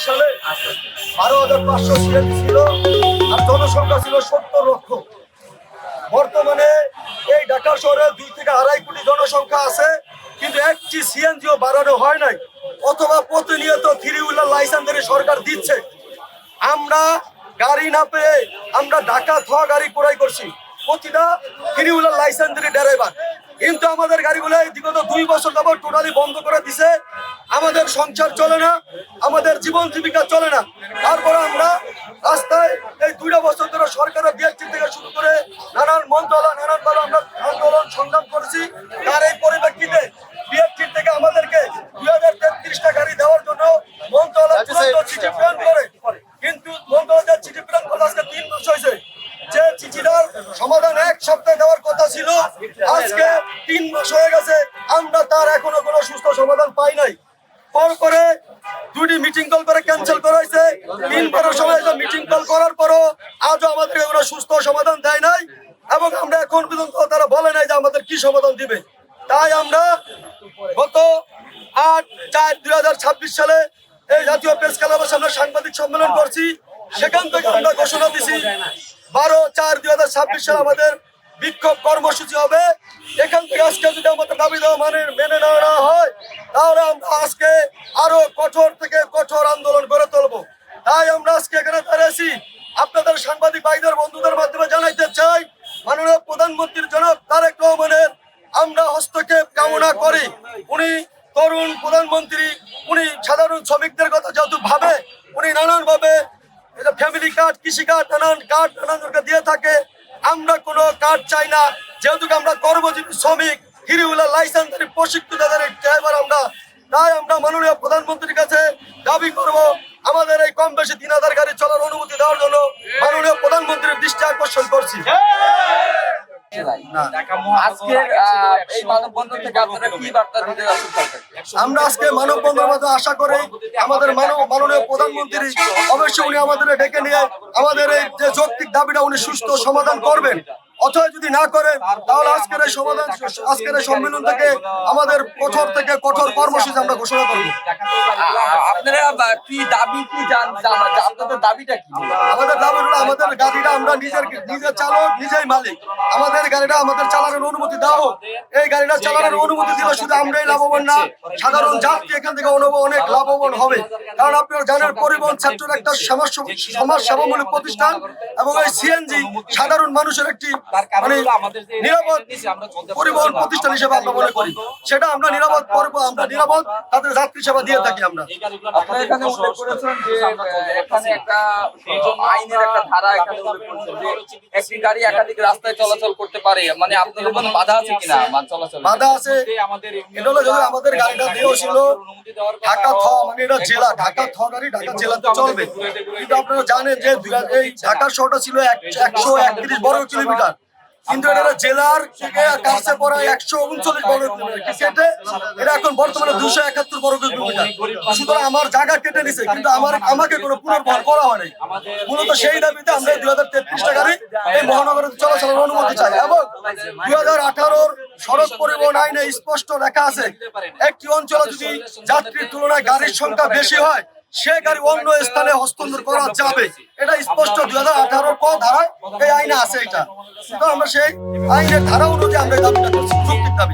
সালে 12,500 সিএনজি ছিল আর জনসংখ্যা ছিল 70 লক্ষ। বর্তমানে এই ঢাকা শহরে 2 থেকে 2.5 কোটি জনসংখ্যা আছে, কিন্তু একটি সিএনজিও বাড়ানো হয় নাই, অথবা প্রতিনিয়ত থ্রি হুইলার লাইসেন্স সরকার দিচ্ছে। আমরা গাড়ি না পেয়ে আমরা ঢাকা থ গাড়ি ক্রয় করছি, প্রতিটা থ্রি হুইলার লাইসেন্স ড্রাইভার, কিন্তু আমাদের গাড়িগুলো বিগত 2 বছর যাবত টোটালি বন্ধ করে দিছে। আমাদের সংসার চলে না, আমাদের জীবন জীবিকা চলে না। তারপরে আমরা রাস্তায় এই 2 বছর ধরে সরকারের বিএসটি থেকে শুরু করে নানান মন্ত্রণালয় নানানভাবে আমরা আন্দোলন সংগ্রাম করছি। তার এই পরিপ্রেক্ষিতে বিএসটি থেকে আমাদেরকে 2033টা গাড়ি দেওয়ার জন্য মন্ত্রণালয় চিঠি প্রেরণ করে, কিন্তু মন্ত্রণালয় চিঠি প্রেরণ করলে আজকে 3 মাস হয়েছে। যে চিঠিটার সমাধান 1 সপ্তাহে দেওয়ার কথা ছিল, আজকে 3 মাস হয়ে গেছে, আমরা তার এখনো কোনো সুস্থ সমাধান পাই নাই। পরে 2টি মিটিং কল করে ক্যান্সেল করা হয়েছে। 3 বারের সময় মিটিং কল করার পরও আজও আমাদের কোনো সুস্থ সমাধান দেয় নাই, এবং আমরা এখন পর্যন্ত তারা বলে নাই যে আমাদের কি সমাধান দিবে। তাই আমরা গত 8/4/2026 সালে এই জাতীয় প্রেস ক্লাবের সামনে সাংবাদিক সম্মেলন করছি। সেখান থেকে আমরা ঘোষণা দিছি 12/4/2026 সালে আমাদের বিক্ষোভ কর্মসূচি হবে। এখান থেকে আজকে যদি আমাদের দাবি দেওয়া মেনে নেওয়া হয়, তাহলে আমরা আজকে আরো কঠোর থেকে কঠোর আন্দোলন গড়ে তুলবো। তাই আমরা আজকে এখানে দাঁড়িয়েছি। আপনাদের সাংবাদিক ভাইদের বন্ধুদের মাধ্যমে জানাইতে চাই, মাননীয় প্রধানমন্ত্রীর জনাব তারেক রহমানের আমরা হস্তক্ষেপ কামনা করি। উনি তরুণ প্রধানমন্ত্রী, উনি সাধারণ শ্রমিকদের কথা যেহেতু ভাবে, উনি নানান ভাবে এটা ফ্যামিলি কার্ড, কৃষি কার্ড, নানান কার্ড নানানকে দিয়ে থাকে। আমরা কোনো কার্ড চাই না, যেহেতু আমরা কর্মজীবী শ্রমিক, থ্রি হুইলার লাইসেন্স প্রশিক্ষিত ড্রাইভার আমরা। তাই আমরা মাননীয় প্রধানমন্ত্রীর কাছে দাবি করব, আমাদের এই কম বেশি 3000 গাড়ি চলার অনুমতি দেওয়ার জন্য মাননীয় প্রধানমন্ত্রীর দৃষ্টি আকর্ষণ করছি। আমরা আজকে মানববন্ধনের মাধ্যমে আশা করি আমাদের মাননীয় প্রধানমন্ত্রী অবশ্যই উনি আমাদের ডেকে নিয়ে আমাদের এই যে যৌক্তিক দাবিটা উনি সুস্থ সমাধান করবেন। অথবা যদি না করেন, তাহলে আজকের এই সম্মেলন থেকে আমাদের কঠোর থেকে কঠোর কর্মসূচি আমরা ঘোষণা করব। আপনারা কি দাবি কি আপনাদের দাবিটা কি? আমাদের দাবি হলো আমাদের গাড়িটা আমরা নিজের চালক নিজেই মালিক, আমাদের গাড়িটা আমাদের চালানোর অনুমতি দাও। এই গাড়িটা চালানোর অনুমতি দিলে শুধু আমরাই লাভবান না, সাধারণ যাত্রী এখান থেকে অনেক লাভবান হবে। কারণ আপনারা জানেন পরিবহন সেক্টর একটা সমাজ সেবামূলক প্রতিষ্ঠান, এবং এই সিএনজি সাধারণ মানুষের একটি নিরাপদ পরিবহন প্রতিষ্ঠান হিসেবে আমরা মনে করি। সেটা আমরা নিরাপদ তাদের যাত্রী সেবা দিয়ে থাকি। আমরা এখানে উল্লেখ করেছেন যে এখানে একটা আইনের একটা ধারা এখানে উল্লেখ করেছেন যে একটি গাড়ি একাধিক রাস্তায় চলাচল করতে পারে, মানে আপনাদের কোনো বাধা আছে কিনা? চলাচল বাধা আছে। এটা হলো যদি আমাদের গাড়িটা দিয়েও ছিল ঢাকা থ, মানে এটা জেলা, ঢাকা থ গাড়ি ঢাকা জেলাতে চলবে। কিন্তু আপনারা জানেন যে এই ঢাকা শহরটা ছিল 131 বর্গ কিলোমিটার, কিন্তু এটা জেলার থেকে কাছে পড়া 139 বর্গ কিলোমিটার, এটা এখন বর্তমানে 271 বর্গ কিলোমিটার। সুতরাং আমার জায়গা কেটে নিছে, কিন্তু আমাকে কোনো পুনর্বহাল করা হয় নাই। মূলত সেই দাবিতে আমরা 2033টা গাড়ি এই মহানগরে চলাচলের অনুমতি চাই। এবং 2018 সড়ক পরিবহন আইনে স্পষ্ট লেখা আছে, একটি অঞ্চলে যদি যাত্রীর তুলনায় গাড়ির সংখ্যা বেশি হয়, সে গাড়ি অন্য স্থানে হস্তান্তর করা যাবে। এটা স্পষ্ট 2018 ক ধারায় এই আইনে আছে। এটা সুতরাং আমরা সেই আইনের ধারা অনুযায়ী আমরা দাবিটা করছি, যৌক্তিক দাবি।